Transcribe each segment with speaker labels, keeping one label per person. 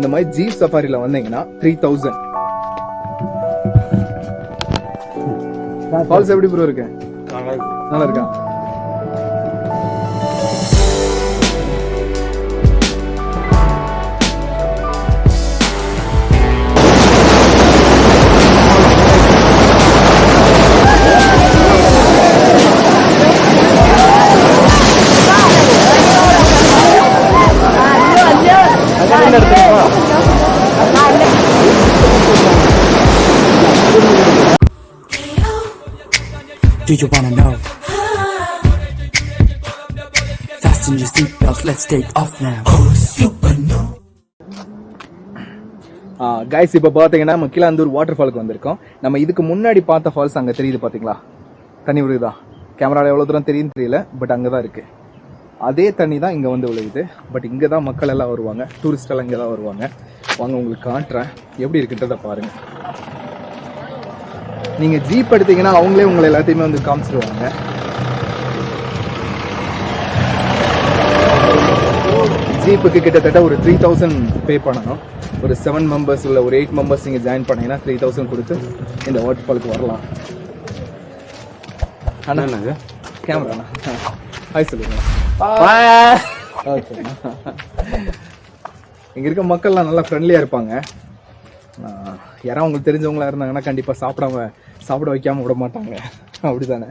Speaker 1: இந்த மாதிரி ஜீப் சஃபாரில வந்தீங்கன்னா 3000. ஃபால்ஸ் எப்படி ப்ரோ இருக்கு? நல்லா இருக்கா?
Speaker 2: Do you wanna know? Fasten your seatbelts, let's take off now. Oh, super no.
Speaker 1: Guys இப்போ பார்த்தீங்கன்னா நம்ம கீழாந்தூர் வாட்டர் ஃபாலுக்கு வந்திருக்கோம். நம்ம இதுக்கு முன்னாடி பார்த்த ஃபால்ஸ் அங்கே தெரியுது பார்த்தீங்களா? தண்ணி விழுகுதா? கேமராவில் எவ்வளோ தூரம் தெரியுன்னு தெரியல, பட் அங்கே தான் இருக்குது. அதே தண்ணி தான் இங்கே வந்து விழுகுது. பட் இங்கே தான் மக்கள் எல்லாம் வருவாங்க, டூரிஸ்ட் எல்லாம் இங்கே தான் வருவாங்க. வாங்க உங்களுக்கு காட்டுறேன் எப்படி இருக்குன்றதை பாருங்கள். நீங்கள் ஜீப் எடுத்தீங்கன்னா அவங்களே உங்களை எல்லாத்தையுமே வந்து காமிச்சிடுவாங்க. ஜீப்புக்கு கிட்டத்தட்ட ஒரு 3000 பே பண்ணணும். ஒரு 7 மெம்பர்ஸ் இல்லை ஒரு 8 மெம்பர்ஸ் நீங்கள் ஜாயின் பண்ணீங்கன்னா 3000 கொடுத்து இந்த வாட்டர் ஃபாலுக்கு வரலாம். அண்ணா கேமராண்ணா ஹாய் சொல்லுங்க. ஓகே, இங்கே இருக்க மக்கள்லாம் நல்லா ஃப்ரெண்ட்லியாக இருப்பாங்க. யாராவது உங்களுக்கு தெரிஞ்சவங்களா இருந்தாங்கன்னா கண்டிப்பாக சாப்பிட வைக்காமல் விட மாட்டாங்க, அப்படி தானே?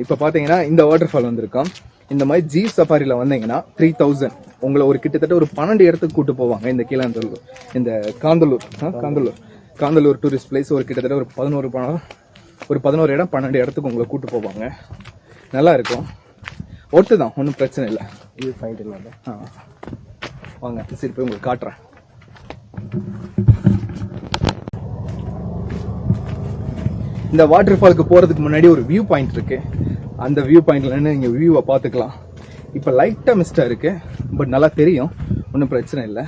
Speaker 1: இப்போ பார்த்தீங்கன்னா இந்த வாட்டர் ஃபால் வந்திருக்கோம். இந்த மாதிரி ஜீப் சஃபாரியில் வந்தீங்கன்னா 3000 உங்களை ஒரு கிட்டத்தட்ட ஒரு 12 இடத்துக்கு கூட்டு போவாங்க. இந்த கீழாந்தூர், இந்த காந்தல்லூர் டூரிஸ்ட் பிளேஸ் ஒரு கிட்டத்தட்ட ஒரு 11 இடம் 12 இடத்துக்கு உங்களை கூட்டு போவாங்க. நல்லா இருக்கும், ஒட்டு தான், ஒன்றும் பிரச்சனை இல்லை. இது ஃபைட் இல்லாத. வாங்க சரி போய் உங்களுக்கு காட்டுறேன். இந்த வாட்டர் ஃபாலுக்கு போகிறதுக்கு முன்னாடி ஒரு வியூ பாயிண்ட் இருக்கு. அந்த வியூ பாயிண்ட்ல நீங்கள் வியூவை பார்த்துக்கலாம். இப்போ லைட்டாக மிஸ்டாக இருக்கு, பட் நல்லா தெரியும், ஒன்றும் பிரச்சனை இல்லை.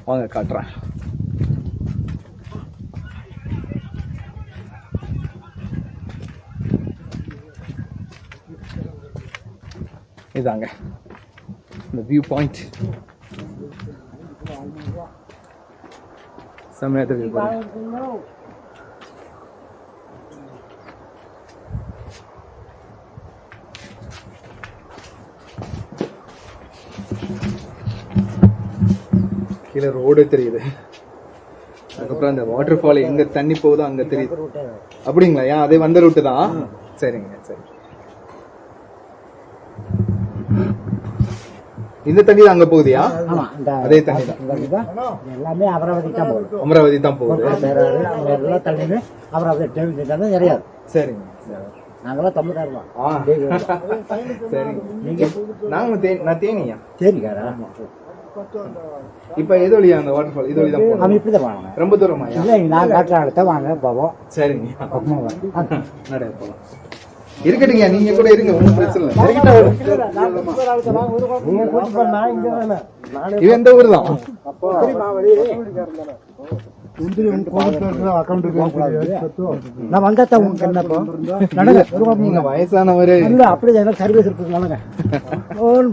Speaker 1: வாங்க காட்டுறேன். இதாங்க இந்த வியூ பாயிண்ட். செம்மையா தெரியுது பாருங்க. கீழே ரோடு தெரியுது. அதுக்கப்புறம் அந்த வாட்டர் ஃபால் எங்க தண்ணி போகுதோ அங்க தெரியுது. அப்படிங்களா? ஏன் அதே வந்த ரூட்டு தான். சரிங்க சரி. இந்த தண்ணி தான் அங்க போகுதியா? அதே தண்ணி தான்.
Speaker 3: எல்லாமே
Speaker 1: அமராவதி தான் போகுது. சரிங்க.
Speaker 3: நாங்களாம் தமிழ்காரர் தான்.
Speaker 1: சரிங்க. நான் தேனியா?
Speaker 3: தேனிக்காரா?
Speaker 1: இப்ப எது வழியா அந்த வாட்டர் ஃபால்? இது வழி தான் போகணும்.
Speaker 3: இப்படிதான் வாங்க.
Speaker 1: ரொம்ப தூரமா?
Speaker 3: இல்ல, நான் காட்டுற இடத்த வாங்க போவோம்.
Speaker 1: சரிங்க, நடைய போலாம். இருக்கட்டுங்க, நீங்க கூட இருங்க, ஒன்றும் பிரச்சனை இல்லை. இது எந்த ஊர் தான்? நீங்க வயசானவரு
Speaker 3: அப்படி சர்வீஸ் இருக்கு,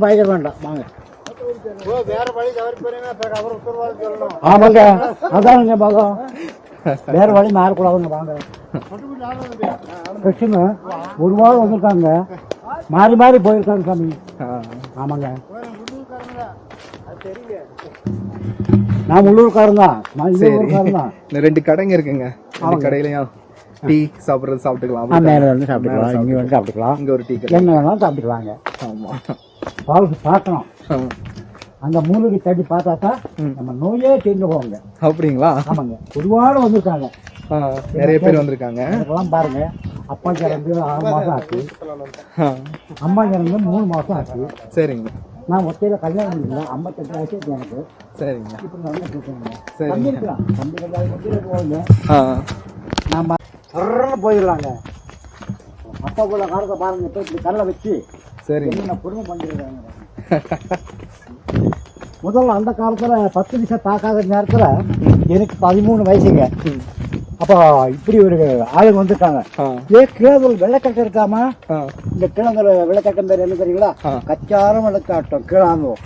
Speaker 3: பயங்கர வேண்டாம் வாங்க. ஆமாங்க, அதானுங்க பாகம். வேற வழி மாறக்கூடாதுங்க வாங்க. ஒரு வாரம் வந்திருக்காங்க, மாறி மாறி போயிருக்காங்க சாமி. ஆமாங்க, நான் உள்ளூர்காரன் தான்.
Speaker 1: இந்த 2 கடைங்க இருக்குங்க. அந்த கடையிலயும் டீ சாப்பிட்டுக்கலாம்.
Speaker 3: மேல வந்து சாப்பிட்டுக்கலாம், இங்க வந்து சாப்பிட்டுக்கலாம்.
Speaker 1: இங்க ஒரு டீ
Speaker 3: என்ன வேணாலும் சாப்பிட்டுக்கலாங்க.
Speaker 1: ஆமா,
Speaker 3: ஃபால்ஸ் பார்க்கணும். அந்த மூலிகை தண்ணி பார்த்தா தான் நம்ம நோயே தீர்ந்து போவாங்க.
Speaker 1: அப்படிங்களா?
Speaker 3: ஆமாங்க, பொதுவாக வந்திருக்காங்க,
Speaker 1: நிறைய பேர் வந்திருக்காங்க.
Speaker 3: பாருங்க, அப்பா இறந்து 6 மாசம் ஆச்சு, அம்மா இறந்து 3 மாசம் ஆச்சு.
Speaker 1: சரிங்க.
Speaker 3: நான் ஒத்தையில கல்யாணம் பண்ணிக்கலாம், 58 வயசு எனக்கு.
Speaker 1: சரிங்க.
Speaker 3: இப்படி நல்லா கேட்குறேங்க. நாம போயிடலாங்க. அப்பா கூட காலத்தை பாருங்க, இப்படி கல்லை வச்சு
Speaker 1: சரி
Speaker 3: பொறுமை பண்ணிடுறாங்க. முதல்ல அந்த காலத்துல 10 நிமிஷம் தாக்காத நேரத்துல எனக்கு 13 வயசுங்க. அப்போ இப்படி ஒரு ஆளுங்க வந்துட்டாங்க. கிழங்குல வெள்ளக்கட்டை இருக்காம, இந்த கிழங்குல வெள்ளக்கட்டம் பேர் என்ன தெரியுங்களா? கச்சாரம் வெள்ளக்காட்டம் கிழாங்கும்.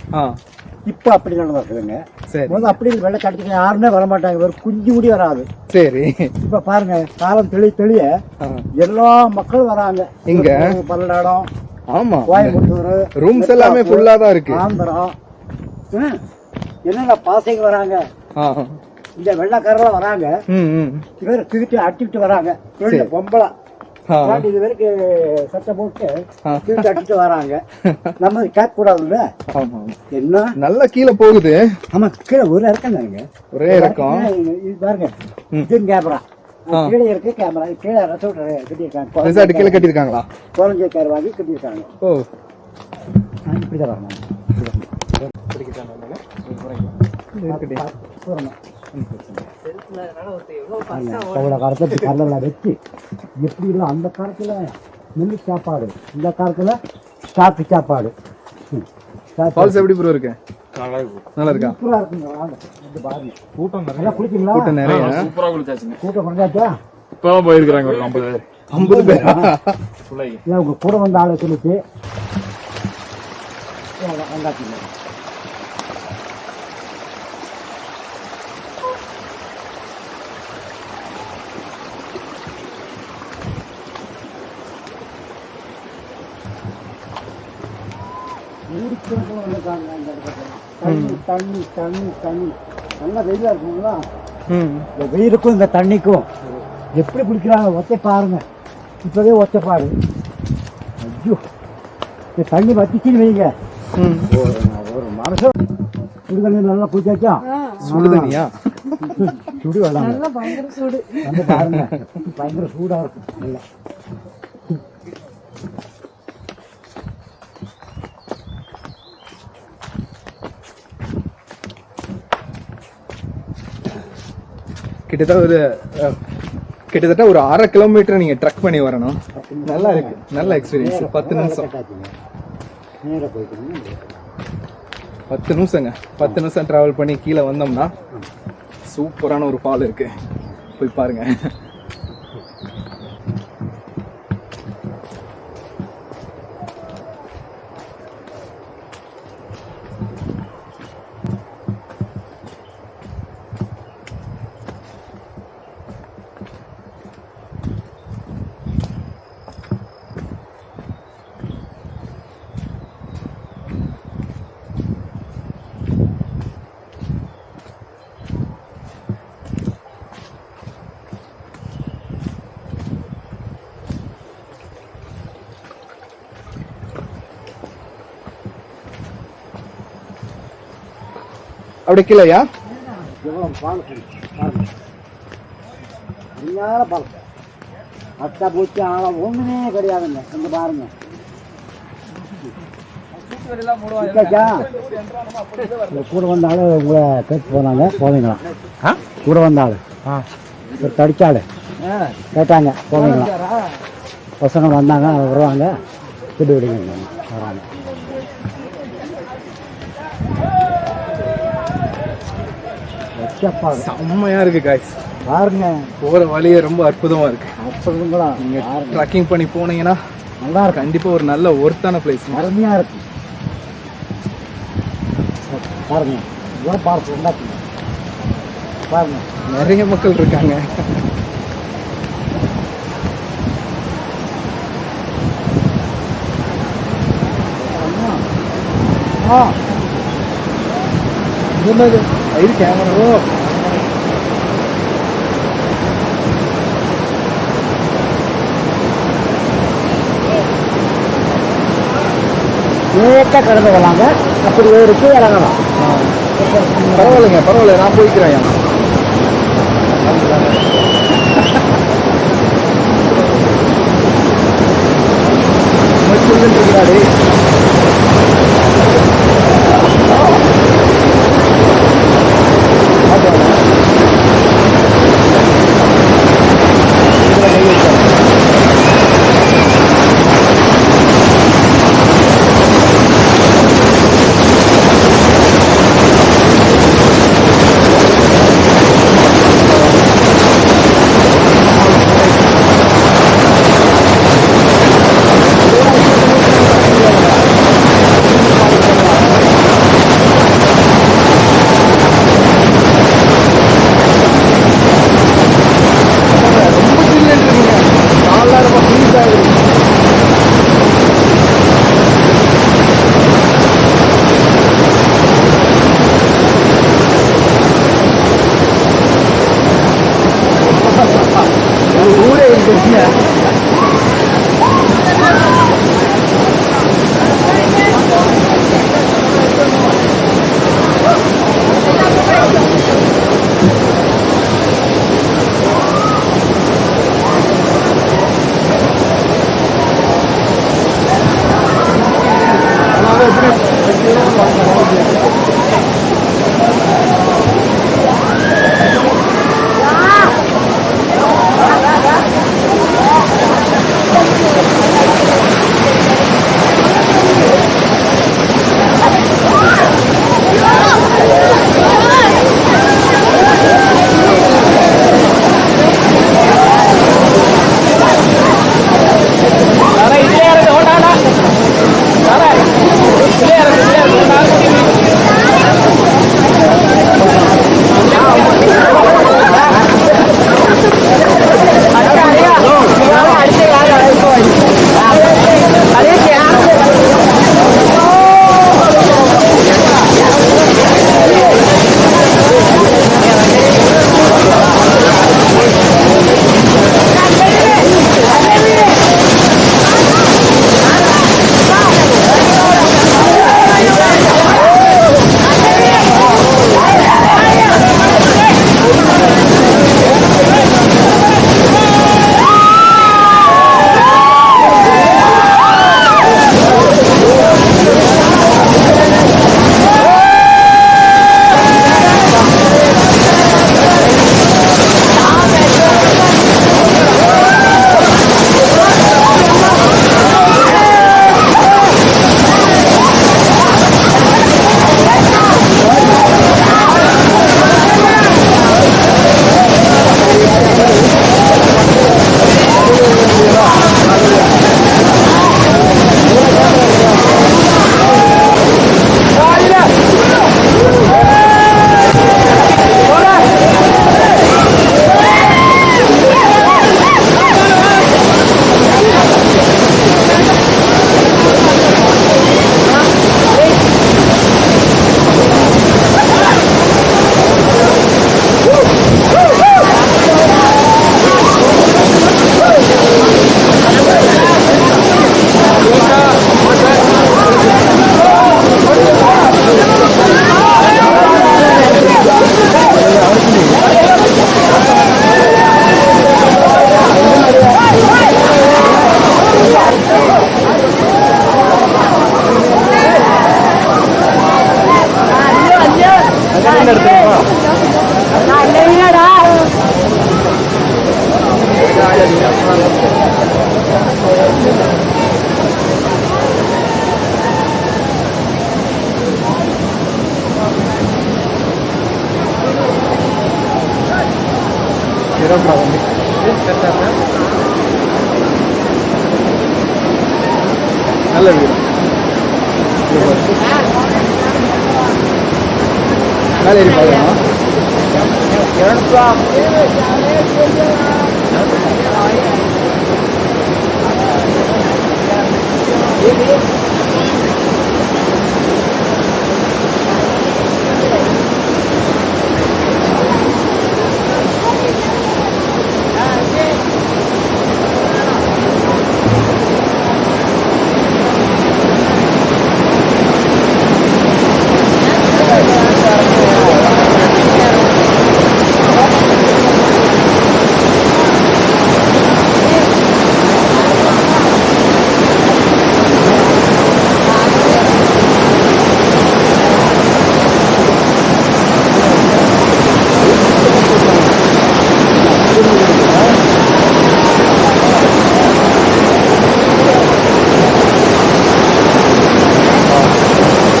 Speaker 3: இப்ப அப்படி நடந்துருக்குதுங்க.
Speaker 1: சரி.
Speaker 3: முதல்ல அப்படி வெள்ளச்சாட்டத்துக்கு யாருமே வரமாட்டாங்க, ஒரு குஞ்சு முடி வராது.
Speaker 1: சரி.
Speaker 3: இப்ப பாருங்க, காலம் தெளிய எல்லா மக்களும் வராங்க.
Speaker 1: இங்க
Speaker 3: பல்லடம்,
Speaker 1: ஆமா,
Speaker 3: கோயம்புத்தூர்
Speaker 1: ரூம்ஸ் எல்லாமே ஃபுல்லா தான் இருக்கு.
Speaker 3: ஆந்திரம் என்னென்ன பாசைக்கு வராங்க, இந்த வெள்ளக்காரெல்லாம் வராங்க. இவர் தூக்கிட்டு அடிச்சுட்டு வராங்க. பொம்பளை இது வரைக்கும் சட்டை போட்டு தூக்கிட்டு அடிச்சுட்டு வராங்க. நம்ம கேட்க கூடாதுல்ல. என்ன
Speaker 1: நல்லா கீழே போகுது.
Speaker 3: ஆமா, கீழே ஒரு இறக்கம்,
Speaker 1: ஒரே இறக்கம்.
Speaker 3: இது பாருங்க, இது கேமரா கீழே இருக்கு. கேமரா கீழே ரெசார்ட் கட்டியிருக்காங்க.
Speaker 1: ரெசார்ட் கீழே கட்டியிருக்காங்களா?
Speaker 3: கோலஞ்சக்கார் வாங்கி கட்டியிருக்காங்க.
Speaker 1: ஓ,
Speaker 3: இப்படிதான் வரணும். காலத்துல கடலை வச்சு எப்படி இல்லை, அந்த காலத்துல நெல்லு சாப்பாடு, இந்த காலத்துல சாப்பிட்டு சாப்பாடு.
Speaker 1: ஃபால்ஸ் எப்படி ப்ரோ இருக்கு? நல்லா இருக்கா?
Speaker 3: சூப்பரா இருக்குங்க. வாங்க வந்து பாருங்க.
Speaker 4: கூட்டம்
Speaker 3: நல்லா குளிச்சிங்களா?
Speaker 1: கூட்டம் நிறைய.
Speaker 4: சூப்பரா குளிச்சாச்சுங்க.
Speaker 3: கூட்டம் குறைஞ்சாச்சா?
Speaker 4: இப்பதான் போயிருக்கிறாங்க ஒரு 50 பேர்.
Speaker 1: 50 பேரா?
Speaker 3: இல்லை, உங்க கூட வந்த ஆளை சொல்லிட்டு வந்தாச்சுங்க. தண்ணி தண்ணி தண்ணி நல்லா வெயிலா இருக்குங்களா? இந்த வெயிலுக்கும் இந்த தண்ணிக்கும் எப்படி குளிக்கிறாங்க ஒத்தை பாருங்க. இப்பவே ஒத்தைப்பாடு. ஐயோ, இந்த தண்ணி வத்திச்சுன்னு வைங்க, ஒரு மனுஷன் சுடுதண்ணி நல்லா குளிச்சாச்சா?
Speaker 1: சுடுதண்ணியா?
Speaker 3: சுடு வேண்டாம், வந்து பாருங்க, பயங்கர சூடா இருக்கும். நல்லா
Speaker 1: கிட்டத்தட்ட ஒரு 1/2 கிலோமீட்டர் நீங்க ட்ரக் பண்ணி வரணும். நல்லா இருக்கு, நல்ல எக்ஸ்பீரியன்ஸ். 10 நிமிஷம் 10 நிமிஷங்க 10 நிமிஷம் டிராவல் பண்ணி கீழே வந்தோம்னா சூப்பரான ஒரு ஃபால் இருக்கு, போய் பாருங்க. அப்படி கீழயா?
Speaker 3: அட்டா பூச்சி ஆழம் ஒண்ணுமே கிடையாதுங்க. இங்க பாருங்க, கூட வந்த ஆளு உங்களை கேட்டு போனாங்க, போவீங்களா? கூட வந்த ஆளு தடிச்சாளு கேட்டாங்க, போவீங்களா? பசங்க வந்தாங்க, வருவாங்க, திட்டு விடுங்க வராங்க.
Speaker 1: செம்மையா இருக்கு காய்ஸ்,
Speaker 3: பாருங்க.
Speaker 1: போற வழியே ரொம்ப அற்புதமா இருக்கு.
Speaker 3: அற்புதங்களா?
Speaker 1: நீங்க ட்ரக்கிங் பண்ணி போனீங்கன்னா
Speaker 3: நல்லா இருக்கு.
Speaker 1: கண்டிப்பா ஒரு நல்ல ஒர்த்தான பிளேஸ்,
Speaker 3: அருமையா இருக்கு. பாருங்க, இவ்வளோ பார்த்து உண்டாக்குங்க. பாருங்க,
Speaker 1: நிறைய மக்கள் இருக்காங்க. இது கேமரா
Speaker 3: ஏற்ற கடந்து வரலாங்க, அப்படி ஏறிச்சு இறங்கலாம்.
Speaker 1: பரவாயில்லைங்க, பரவாயில்ல, நான் போய்க்கிறேன். இருக்கிறாரு. கேமராமேன் எடுத்துக்கோங்க. நல்ல வீடு. மேலே ஏறி பார்க்கலாமா?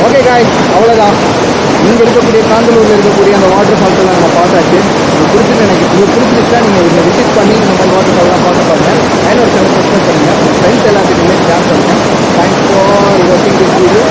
Speaker 1: ஓகே காய்ஸ், அவ்வளோதான். இங்கே இருக்கக்கூடிய காந்தலூரில் இருக்கக்கூடிய அந்த வாட்டர் ஃபால்ஸ் எல்லாம் நம்ம பார்த்தாச்சு. உங்களுக்கு பிடிச்சிருச்சா நீங்கள் இதை விசிட் பண்ணி இந்த மாதிரி வாட்டர் ஃபால்லாம் பார்க்க பாருங்கள். ஒரு சேனல் சப்ஸ்கிரைப் பண்ணுங்கள். உங்கள் ஃப்ரெண்ட்ஸ் எல்லாத்துக்குமே ஷேர் பண்ணுங்கள். தேங்க்ஸ் ஃபார் வாட்சிங் திஸ் வீடியோ.